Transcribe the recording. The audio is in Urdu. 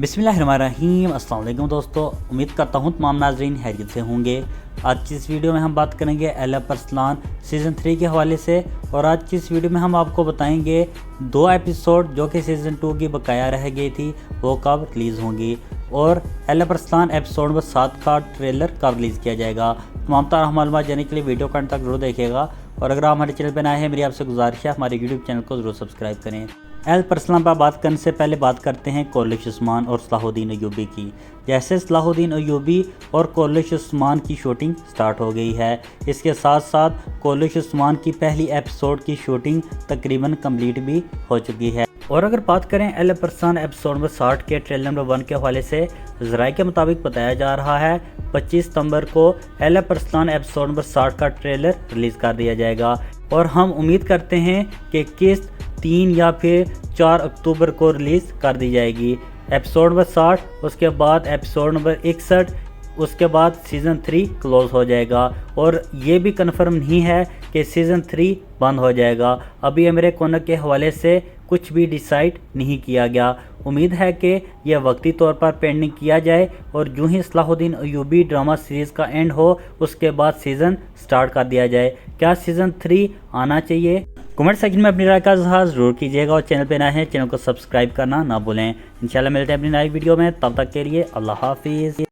بسم اللہ الرحمن الرحیم۔ السلام علیکم دوستو، امید کرتا ہوں تمام ناظرین خیریت سے ہوں گے۔ آج کی اس ویڈیو میں ہم بات کریں گے اہلیہ ارسلان سیزن 3 کے حوالے سے، اور آج کی اس ویڈیو میں ہم آپ کو بتائیں گے 2 ایپیسوڈ جو کہ سیزن 2 کی بقایا رہ گئی تھی وہ کب ریلیز ہوں گی، اور اہلیہ ارسلان ایپیسوڈ نمبر 7 کا ٹریلر کب ریلیز کیا جائے گا۔ تمام طرح معلومات جاننے کے لیے ویڈیو کو انت تک ضرور دیکھیے گا، اور اگر آپ ہمارے چینل پہ نئے ہیں میری آپ سے گزارش ہے ہمارے یوٹیوب چینل کو ضرور سبسکرائب کریں۔ اہلیہ ارسلان پر بات کرنے سے پہلے بات کرتے ہیں کورلش عثمان اور صلاح الدین ایوبی کی۔ جیسے صلاح الدین ایوبی اور کورلش عثمان کی شوٹنگ سٹارٹ ہو گئی ہے، اس کے ساتھ ساتھ کورلش عثمان کی پہلی ایپیسوڈ کی شوٹنگ تقریباً کمپلیٹ بھی ہو چکی ہے۔ اور اگر بات کریں اہلیہ ارسلان ایپیسوڈ نمبر 60 کے ٹریلر نمبر 1 کے حوالے سے، ذرائع کے مطابق بتایا جا رہا ہے 25 ستمبر کو اہلیہ ارسلان ایپیسوڈ نمبر 60 کا ٹریلر ریلیز کر دیا جائے گا، اور ہم امید کرتے ہیں کہ قسط 3 یا پھر 4 اکتوبر کو ریلیز کر دی جائے گی۔ ایپیسوڈ نمبر 60، اس کے بعد ایپیسوڈ نمبر 61، اس کے بعد سیزن 3 کلوز ہو جائے گا، اور یہ بھی کنفرم نہیں ہے کہ سیزن 3 بند ہو جائے گا۔ ابھی امیر کونک کے حوالے سے کچھ بھی ڈیسائیڈ نہیں کیا گیا۔ امید ہے کہ یہ وقتی طور پر پینڈنگ کیا جائے، اور جو ہی صلاح الدین ایوبی ڈرامہ سیریز کا اینڈ ہو اس کے بعد سیزن سٹارٹ کر دیا جائے۔ کیا سیزن 3 آنا چاہیے؟ کمنٹ سیکشن میں اپنی رائے کا اظہار ضرور کیجیے گا، اور چینل پہ نئے ہیں چینل کو سبسکرائب کرنا نہ بھولیں۔ انشاءاللہ ملتے ہیں اپنی نئی ویڈیو میں، تب تک کے لیے اللہ حافظ۔